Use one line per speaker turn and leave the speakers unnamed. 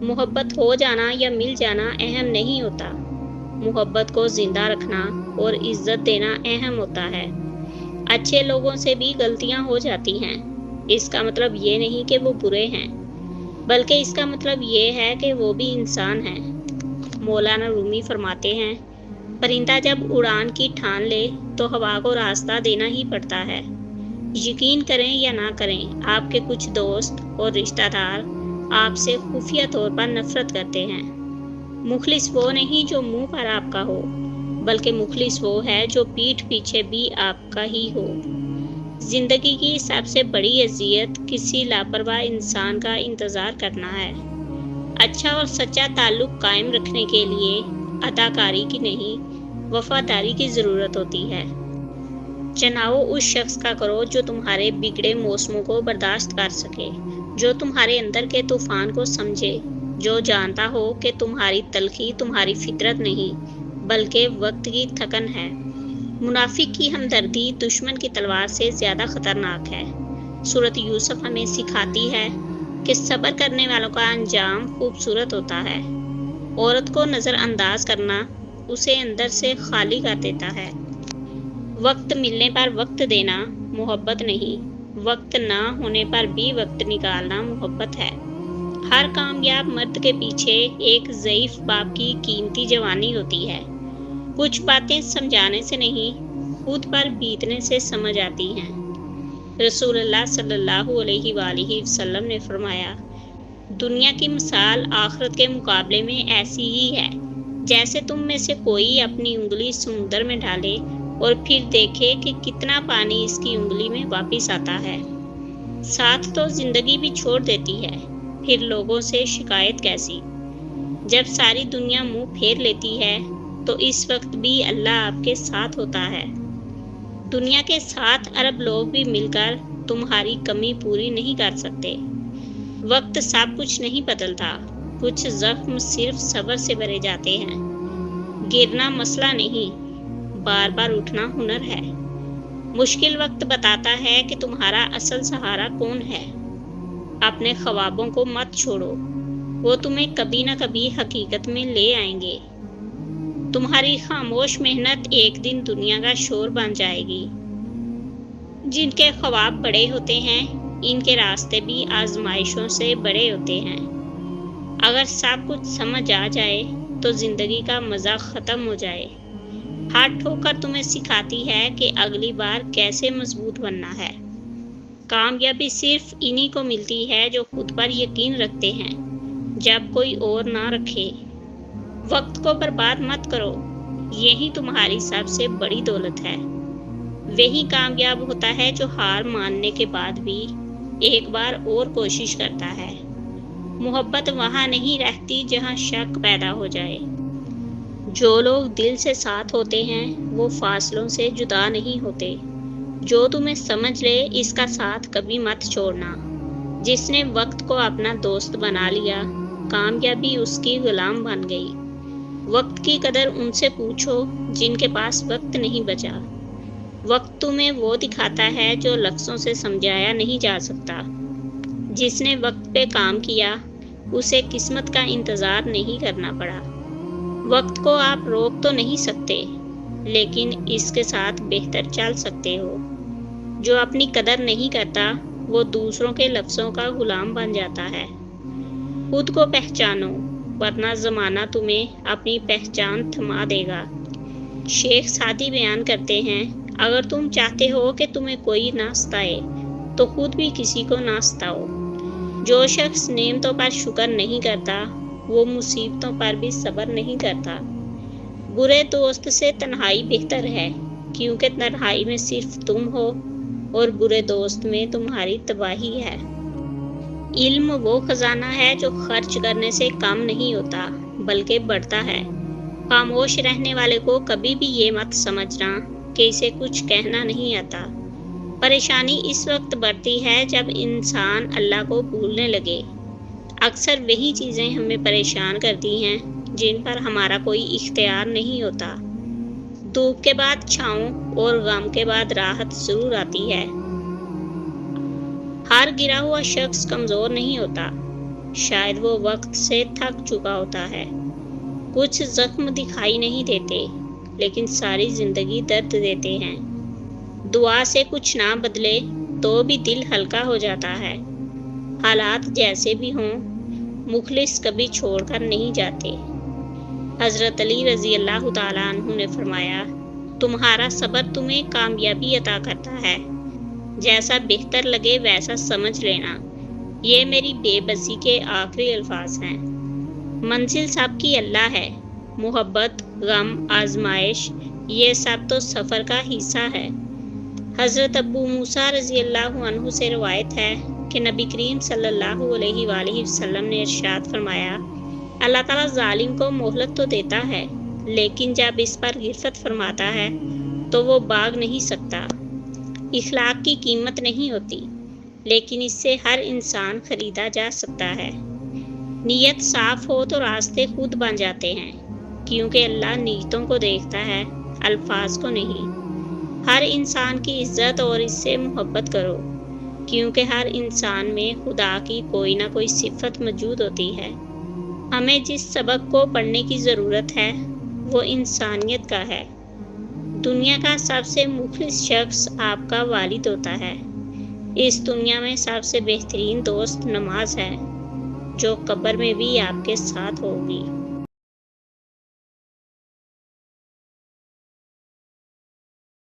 محبت ہو جانا یا مل جانا اہم نہیں ہوتا، محبت کو زندہ رکھنا اور عزت دینا اہم ہوتا ہے۔ اچھے لوگوں سے بھی غلطیاں ہو جاتی ہیں، اس کا مطلب یہ نہیں کہ وہ برے ہیں، بلکہ اس کا مطلب یہ ہے کہ وہ بھی انسان ہیں۔ مولانا رومی فرماتے ہیں، پرندہ جب اڑان کی ٹھان لے تو ہوا کو راستہ دینا ہی پڑتا ہے۔ یقین کریں یا نہ کریں، آپ کے کچھ دوست اور رشتہ دار آپ سے خفیہ طور پر نفرت کرتے ہیں۔ مخلص وہ نہیں جو منہ پر آپ کا ہو، بلکہ مخلص وہ ہے جو پیٹھ پیچھے بھی آپ کا ہی ہو۔ زندگی کی سب سے بڑی اذیت کسی لاپرواہ انسان کا انتظار کرنا ہے۔ اچھا اور سچا تعلق قائم رکھنے کے لیے اداکاری کی نہیں، وفاداری کی ضرورت ہوتی ہے۔ چناؤ اس شخص کا کرو جو تمہارے بگڑے موسموں کو برداشت کر سکے، جو تمہارے اندر کے طوفان کو سمجھے، جو جانتا ہو کہ تمہاری تلخی تمہاری فطرت نہیں بلکہ وقت کی تھکن ہے۔ منافق کی ہمدردی دشمن کی تلوار سے زیادہ خطرناک ہے۔ سورۃ یوسف ہمیں سکھاتی ہے کہ صبر کرنے والوں کا انجام خوبصورت ہوتا ہے۔ عورت کو نظر انداز کرنا اسے اندر سے خالی کر دیتا ہے۔ وقت ملنے پر وقت دینا محبت نہیں، وقت نہ ہونے پر بھی وقت نکالنا محبت ہے۔ ہر کامیاب مرد کے پیچھے ایک ضعیف باپ کی قیمتی جوانی ہوتی ہے۔ کچھ باتیں سمجھانے سے نہیں، خود پر بیتنے سے سمجھ آتی ہیں۔ رسول اللہ صلی اللہ علیہ وآلہ وسلم نے فرمایا، دنیا کی مثال آخرت کے مقابلے میں ایسی ہی ہے جیسے تم میں سے کوئی اپنی انگلی سمندر میں ڈالے اور پھر دیکھے کہ کتنا پانی اس کی انگلی میں واپس آتا ہے۔ ساتھ تو زندگی بھی چھوڑ دیتی ہے، پھر لوگوں سے شکایت کیسی؟ جب ساری دنیا منہ پھیر لیتی ہے تو اس وقت بھی اللہ آپ کے ساتھ ہوتا ہے۔ دنیا کے 7 ارب لوگ بھی مل کر تمہاری کمی پوری نہیں کر سکتے۔ وقت سب کچھ نہیں بدلتا، کچھ زخم صرف صبر سے بھرے جاتے ہیں۔ گرنا مسئلہ نہیں، بار بار اٹھنا ہنر ہے۔ مشکل وقت بتاتا ہے کہ تمہارا اصل سہارا کون ہے۔ اپنے خوابوں کو مت چھوڑو، وہ تمہیں کبھی نہ کبھی حقیقت میں لے آئیں گے۔ تمہاری خاموش محنت ایک دن دنیا کا شور بن جائے گی۔ جن کے خواب بڑے ہوتے ہیں، ان کے راستے بھی آزمائشوں سے بڑے ہوتے ہیں۔ اگر سب کچھ سمجھ آ جائے تو زندگی کا مزہ ختم ہو جائے۔ ہر ٹھوکر تمہیں سکھاتی ہے کہ اگلی بار کیسے مضبوط بننا ہے۔ کامیابی صرف انہی کو ملتی ہے جو خود پر یقین رکھتے ہیں جب کوئی اور نہ رکھے۔ وقت کو برباد مت کرو، یہی تمہاری سب سے بڑی دولت ہے۔ وہی کامیاب ہوتا ہے جو ہار ماننے کے بعد بھی ایک بار اور کوشش کرتا ہے۔ محبت وہاں نہیں رہتی جہاں شک پیدا ہو جائے۔ جو لوگ دل سے ساتھ ہوتے ہیں وہ فاصلوں سے جدا نہیں ہوتے۔ جو تمہیں سمجھ لے اس کا ساتھ کبھی مت چھوڑنا۔ جس نے وقت کو اپنا دوست بنا لیا، کامیابی اس کی غلام بن گئی۔ وقت کی قدر ان سے پوچھو جن کے پاس وقت نہیں بچا۔ وقت تمہیں وہ دکھاتا ہے جو لفظوں سے سمجھایا نہیں جا سکتا۔ جس نے وقت پہ کام کیا، اسے قسمت کا انتظار نہیں کرنا پڑا۔ وقت کو آپ روک تو نہیں سکتے، لیکن اس کے ساتھ بہتر چل سکتے ہو۔ جو اپنی قدر نہیں کرتا، وہ دوسروں کے لفظوں کا غلام بن جاتا ہے۔ خود کو پہچانو، ورنہ زمانہ تمہیں اپنی پہچان تھما دے گا۔ شیخ سعدی بیان کرتے ہیں، اگر تم چاہتے ہو کہ تمہیں کوئی نہ ستائے تو خود بھی کسی کو نہ ستاؤ۔ جو شخص نعمتوں پر شکر نہیں کرتا، وہ مصیبتوں پر بھی صبر نہیں کرتا۔ برے دوست سے تنہائی بہتر ہے، کیونکہ تنہائی میں صرف تم ہو اور برے دوست میں تمہاری تباہی ہے۔ علم وہ خزانہ ہے جو خرچ کرنے سے کم نہیں ہوتا بلکہ بڑھتا ہے۔ خاموش رہنے والے کو کبھی بھی یہ مت سمجھنا کہ اسے کچھ کہنا نہیں آتا۔ پریشانی اس وقت بڑھتی ہے جب انسان اللہ کو بھولنے لگے۔ اکثر وہی چیزیں ہمیں پریشان کرتی ہیں جن پر ہمارا کوئی اختیار نہیں ہوتا۔ دھوپ کے بعد چھاؤں اور غم کے بعد راحت ضرور آتی ہے۔ ہر گرا ہوا شخص کمزور نہیں ہوتا، شاید وہ وقت سے تھک چکا ہوتا ہے۔ کچھ زخم دکھائی نہیں دیتے، لیکن ساری زندگی درد دیتے ہیں۔ دعا سے کچھ نہ بدلے تو بھی دل ہلکا ہو جاتا ہے۔ حالات جیسے بھی ہوں، مخلص کبھی چھوڑ کر نہیں جاتے۔ حضرت علی رضی اللہ تعالیٰ عنہ نے فرمایا، تمہارا صبر تمہیں کامیابی عطا کرتا ہے۔ جیسا بہتر لگے ویسا سمجھ لینا۔ یہ میری بے بسی کے آخری الفاظ ہیں۔ منزل سب کی اللہ ہے۔ محبت، غم، آزمائش، یہ سب تو سفر کا حصہ ہے۔ حضرت ابو موسیٰ رضی اللہ عنہ سے روایت ہے کہ نبی کریم صلی اللہ علیہ وآلہ وسلم نے ارشاد فرمایا، اللہ تعالیٰ ظالم کو مہلت تو دیتا ہے، لیکن جب اس پر غرفت فرماتا ہے تو وہ بھاگ نہیں سکتا۔ اخلاق کی قیمت نہیں ہوتی، لیکن اس سے ہر انسان خریدا جا سکتا ہے۔ نیت صاف ہو تو راستے خود بن جاتے ہیں، کیونکہ اللہ نیتوں کو دیکھتا ہے، الفاظ کو نہیں۔ ہر انسان کی عزت اور اس سے محبت کرو، کیونکہ ہر انسان میں خدا کی کوئی نہ کوئی صفت موجود ہوتی ہے۔ ہمیں جس سبق کو پڑھنے کی ضرورت ہے وہ انسانیت کا ہے۔ دنیا کا سب سے مخلص شخص آپ کا والد ہوتا ہے۔ اس دنیا میں سب سے بہترین دوست نماز ہے، جو قبر میں بھی آپ کے ساتھ ہوگی۔